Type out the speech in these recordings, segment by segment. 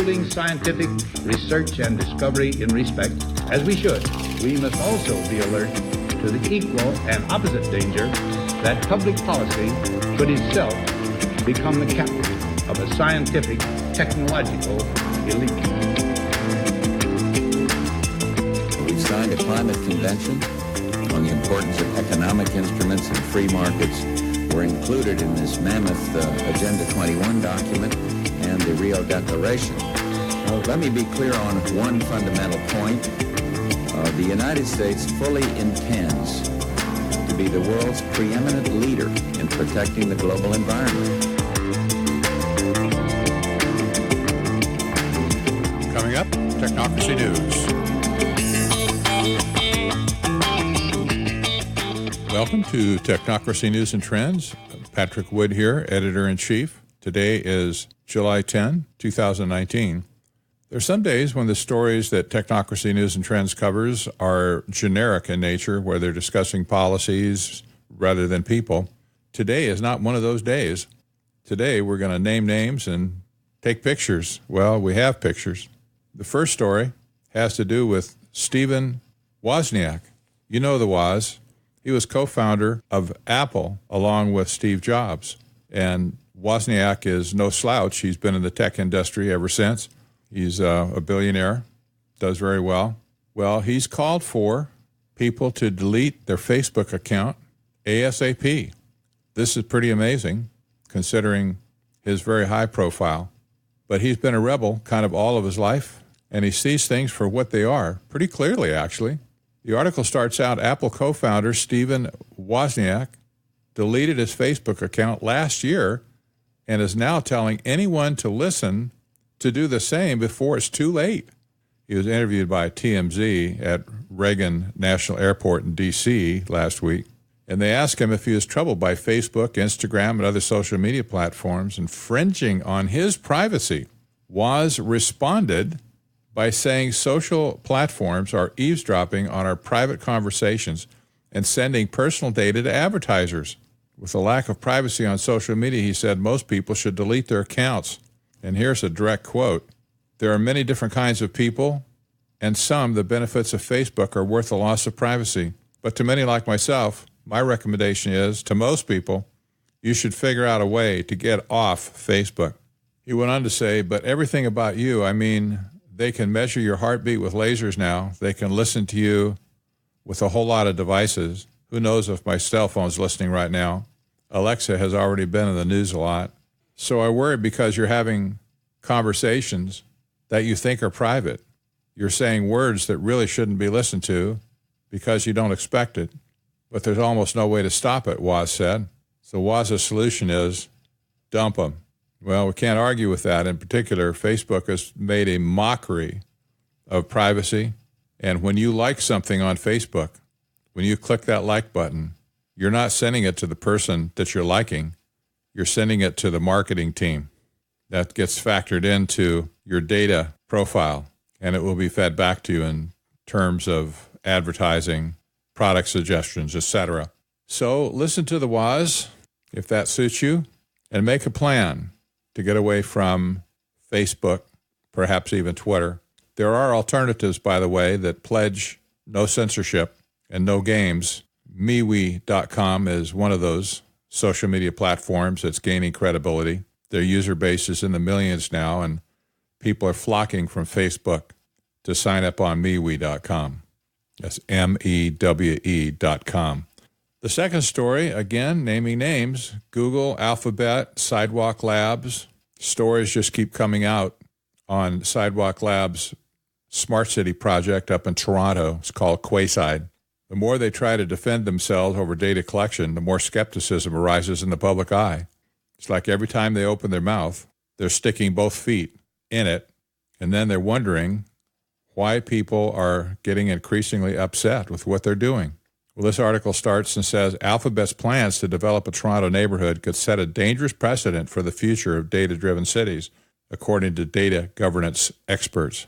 upholding scientific research and discovery in respect, as we should, we must also be alert to the equal and opposite danger that public policy should itself become the captive of a scientific, technological elite. We've signed a climate convention on the importance of economic instruments and free markets. Were included in this mammoth Agenda 21 document and the Rio Declaration. Let me be clear on one fundamental point. The United States fully intends to be the world's preeminent leader in protecting the global environment. Coming up, Technocracy News. Welcome to Technocracy News and Trends. Patrick Wood here, Editor-in-Chief. Today is July 10, 2019. There are some days when the stories that Technocracy News and Trends covers are generic in nature, where they're discussing policies rather than people. Today is not one of those days. Today we're going to name names and take pictures. Well, we have pictures. The first story has to do with Stephen Wozniak. You know the Woz. He was co-founder of Apple along with Steve Jobs. And Wozniak is no slouch. He's been in the tech industry ever since. He's a billionaire, does very well. Well, he's called for people to delete their Facebook account ASAP. This is pretty amazing considering his very high profile. But he's been a rebel kind of all of his life, and he sees things for what they are, pretty clearly, actually. The article starts out, Apple co-founder Stephen Wozniak deleted his Facebook account last year and is now telling anyone to listen to do the same before it's too late. He was interviewed by TMZ at Reagan National Airport in D.C. last week, and they asked him if he was troubled by Facebook, Instagram, and other social media platforms infringing on his privacy. Woz responded by saying social platforms are eavesdropping on our private conversations and sending personal data to advertisers. With the lack of privacy on social media, he said most people should delete their accounts. And here's a direct quote. There are many different kinds of people, and some the benefits of Facebook are worth the loss of privacy. But to many like myself, my recommendation is, to most people, you should figure out a way to get off Facebook. He went on to say, but everything about you, I mean, they can measure your heartbeat with lasers now. They can listen to you with a whole lot of devices. Who knows if my cell phone's listening right now? Alexa has already been in the news a lot. So I worry because you're having conversations that you think are private. You're saying words that really shouldn't be listened to because you don't expect it. But there's almost no way to stop it, Woz said. So Woz's solution is dump them. Well, we can't argue with that. In particular, Facebook has made a mockery of privacy. And when you like something on Facebook, when you click that like button, you're not sending it to the person that you're liking. You're sending it to the marketing team. That gets factored into your data profile, and it will be fed back to you in terms of advertising, product suggestions, etc. So listen to the Woz, if that suits you, and make a plan to get away from Facebook, perhaps even Twitter. There are alternatives, by the way, that pledge no censorship and no games. MeWe.com is one of those social media platforms that's gaining credibility. Their user base is in the millions now, and people are flocking from Facebook to sign up on MeWe.com. That's MEWE.com. The second story, again, naming names, Google, Alphabet, Sidewalk Labs. Stories just keep coming out on Sidewalk Labs' smart city project up in Toronto. It's called Quayside. The more they try to defend themselves over data collection, the more skepticism arises in the public eye. It's like every time they open their mouth, they're sticking both feet in it, and then they're wondering why people are getting increasingly upset with what they're doing. Well, this article starts and says, Alphabet's plans to develop a Toronto neighborhood could set a dangerous precedent for the future of data-driven cities, according to data governance experts.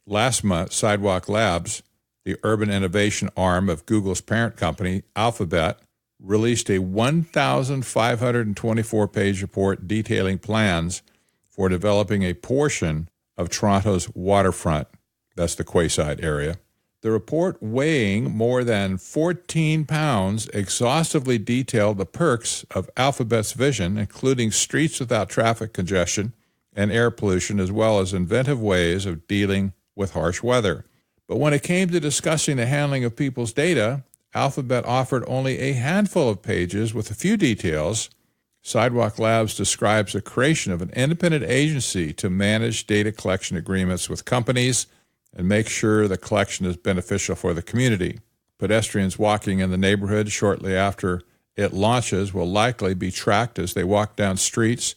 Last month, Sidewalk Labs, the urban innovation arm of Google's parent company, Alphabet, released a 1,524-page report detailing plans for developing a portion of Toronto's waterfront. That's the Quayside area. The report, weighing more than 14 pounds, exhaustively detailed the perks of Alphabet's vision, including streets without traffic congestion and air pollution, as well as inventive ways of dealing with harsh weather. But when it came to discussing the handling of people's data, Alphabet offered only a handful of pages with a few details. Sidewalk Labs describes the creation of an independent agency to manage data collection agreements with companies and make sure the collection is beneficial for the community. Pedestrians walking in the neighborhood shortly after it launches will likely be tracked as they walk down streets,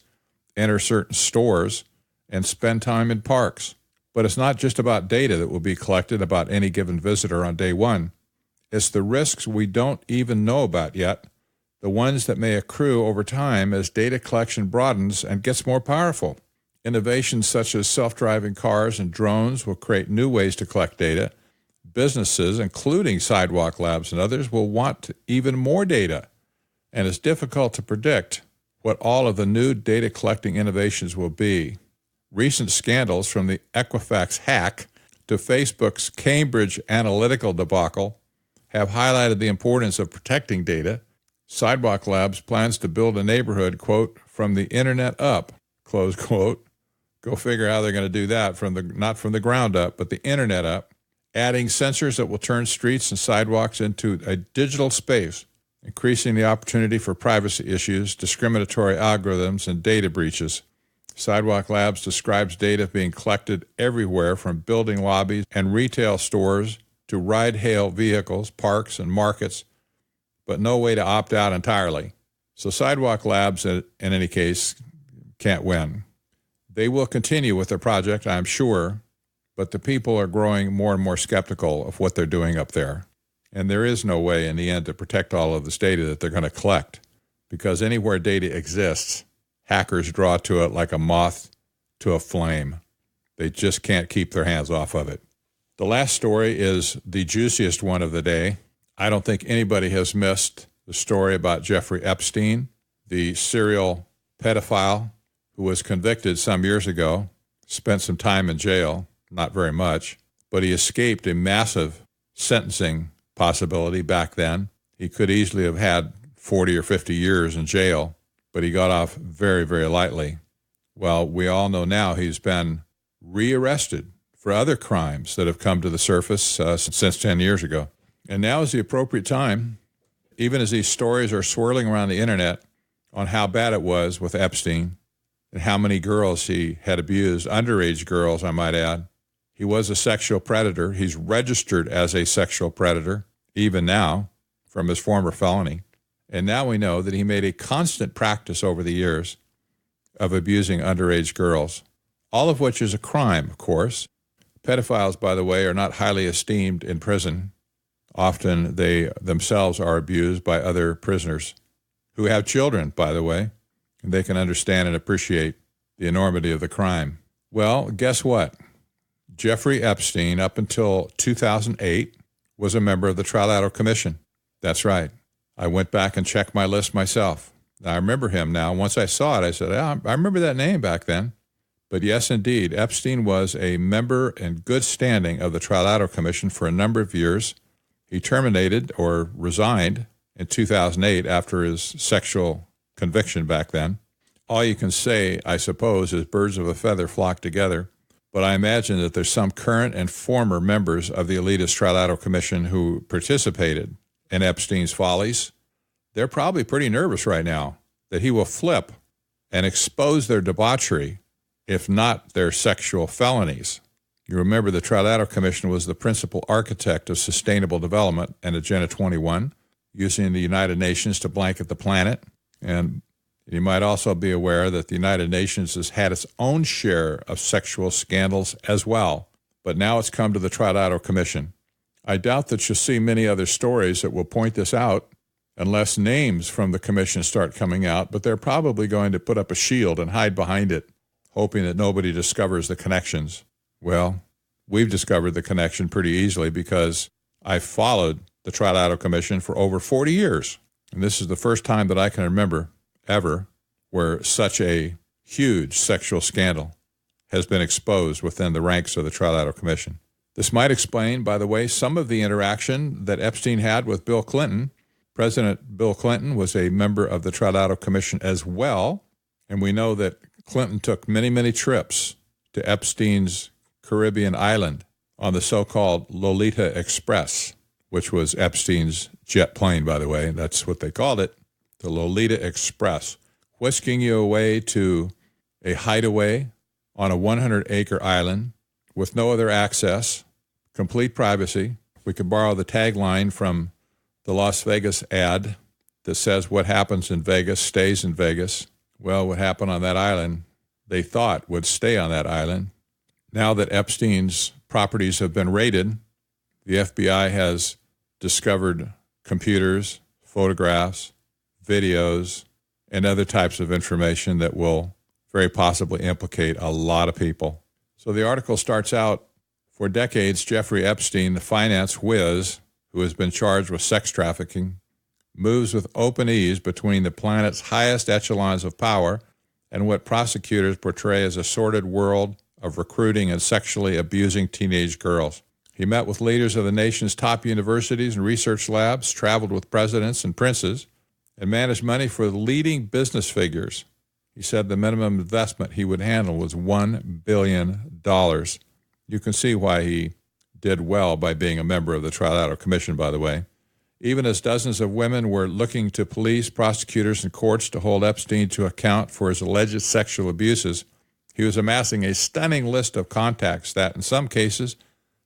enter certain stores, and spend time in parks. But it's not just about data that will be collected about any given visitor on day one. It's the risks we don't even know about yet, the ones that may accrue over time as data collection broadens and gets more powerful. Innovations such as self-driving cars and drones will create new ways to collect data. Businesses, including Sidewalk Labs and others, will want even more data, and it's difficult to predict what all of the new data collecting innovations will be. Recent scandals, from the Equifax hack to Facebook's Cambridge Analytica debacle, have highlighted the importance of protecting data. Sidewalk Labs plans to build a neighborhood, quote, from the internet up, close quote. Go figure how they're going to do that, not from the ground up, but the internet up, adding sensors that will turn streets and sidewalks into a digital space, increasing the opportunity for privacy issues, discriminatory algorithms, and data breaches. Sidewalk Labs describes data being collected everywhere, from building lobbies and retail stores to ride-hail vehicles, parks, and markets, but no way to opt out entirely. So Sidewalk Labs, in any case, can't win. They will continue with their project, I'm sure, but the people are growing more and more skeptical of what they're doing up there. And there is no way in the end to protect all of this data that they're going to collect, because anywhere data exists, hackers draw to it like a moth to a flame. They just can't keep their hands off of it. The last story is the juiciest one of the day. I don't think anybody has missed the story about Jeffrey Epstein, the serial pedophile who was convicted some years ago, spent some time in jail, not very much, but he escaped a massive sentencing possibility back then. He could easily have had 40 or 50 years in jail, but he got off very, very lightly. Well, we all know now he's been rearrested for other crimes that have come to the surface since 10 years ago. And now is the appropriate time, even as these stories are swirling around the internet on how bad it was with Epstein and how many girls he had abused, underage girls, I might add. He was a sexual predator. He's registered as a sexual predator, even now, from his former felony. And now we know that he made a constant practice over the years of abusing underage girls, all of which is a crime, of course. Pedophiles, by the way, are not highly esteemed in prison. Often they themselves are abused by other prisoners who have children, by the way, and they can understand and appreciate the enormity of the crime. Well, guess what? Jeffrey Epstein, up until 2008, was a member of the Trilateral Commission. That's right. I went back and checked my list myself. I remember him now. Once I saw it, I said, I remember that name back then. But yes, indeed, Epstein was a member in good standing of the Trilateral Commission for a number of years. He terminated or resigned in 2008 after his sexual conviction back then. All you can say, I suppose, is birds of a feather flock together. But I imagine that there's some current and former members of the elitist Trilateral Commission who participated in Epstein's follies. They're probably pretty nervous right now that he will flip and expose their debauchery, if not their sexual felonies. You remember the Trilateral Commission was the principal architect of sustainable development and Agenda 21, using the United Nations to blanket the planet. And you might also be aware that the United Nations has had its own share of sexual scandals as well, but now it's come to the Trilateral Commission. I doubt that you'll see many other stories that will point this out unless names from the commission start coming out, but they're probably going to put up a shield and hide behind it, hoping that nobody discovers the connections. Well, we've discovered the connection pretty easily because I followed the Trilateral Commission for over 40 years. And this is the first time that I can remember ever where such a huge sexual scandal has been exposed within the ranks of the Trilateral Commission. This might explain, by the way, some of the interaction that Epstein had with Bill Clinton. President Bill Clinton was a member of the Trilateral Commission as well, and we know that Clinton took many, many trips to Epstein's Caribbean island on the so-called Lolita Express, which was Epstein's jet plane, by the way. That's what they called it, the Lolita Express, whisking you away to a hideaway on a 100-acre island with no other access, complete privacy. We could borrow the tagline from the Las Vegas ad that says what happens in Vegas stays in Vegas. Well, what happened on that island, they thought would stay on that island. Now that Epstein's properties have been raided, the FBI has discovered computers, photographs, videos, and other types of information that will very possibly implicate a lot of people. So the article starts out, for decades, Jeffrey Epstein, the finance whiz, who has been charged with sex trafficking, moves with open ease between the planet's highest echelons of power and what prosecutors portray as a sordid world of recruiting and sexually abusing teenage girls. He met with leaders of the nation's top universities and research labs, traveled with presidents and princes, and managed money for leading business figures. He said the minimum investment he would handle was $1 billion. You can see why he did well by being a member of the Trilateral Commission, by the way. Even as dozens of women were looking to police, prosecutors, and courts to hold Epstein to account for his alleged sexual abuses, he was amassing a stunning list of contacts that, in some cases,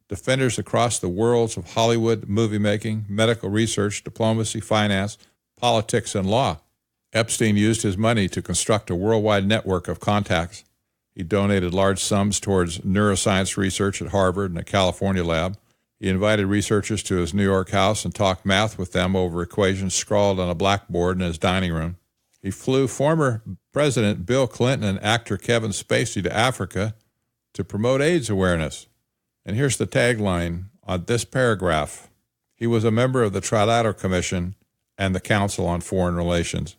defenders across the worlds of Hollywood, movie making, medical research, diplomacy, finance, politics, and law. Epstein used his money to construct a worldwide network of contacts. He donated large sums towards neuroscience research at Harvard and a California lab. He invited researchers to his New York house and talked math with them over equations scrawled on a blackboard in his dining room. He flew former President Bill Clinton and actor Kevin Spacey to Africa to promote AIDS awareness. And here's the tagline on this paragraph. He was a member of the Trilateral Commission and the Council on Foreign Relations.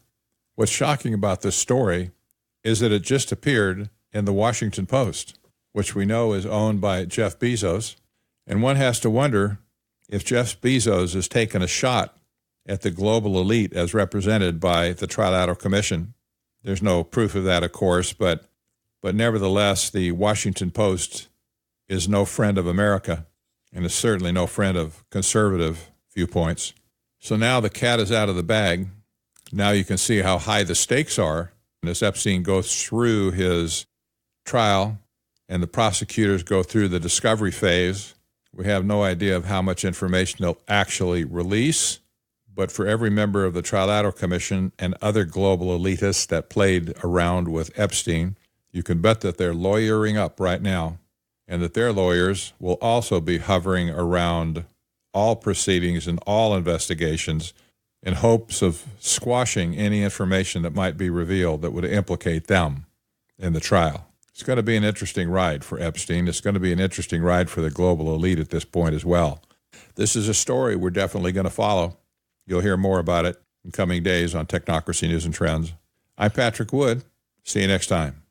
What's shocking about this story is that it just appeared in the Washington Post, which we know is owned by Jeff Bezos. And one has to wonder if Jeff Bezos has taken a shot at the global elite as represented by the Trilateral Commission. There's no proof of that, of course, but nevertheless, the Washington Post is no friend of America and is certainly no friend of conservative viewpoints. So now the cat is out of the bag. Now you can see how high the stakes are. And as Epstein goes through his trial and the prosecutors go through the discovery phase, we have no idea of how much information they'll actually release. But for every member of the Trilateral Commission and other global elitists that played around with Epstein, you can bet that they're lawyering up right now, and that their lawyers will also be hovering around all proceedings and all investigations in hopes of squashing any information that might be revealed that would implicate them in the trial. It's going to be an interesting ride for Epstein. It's going to be an interesting ride for the global elite at this point as well. This is a story we're definitely going to follow. You'll hear more about it in coming days on Technocracy News and Trends. I'm Patrick Wood. See you next time.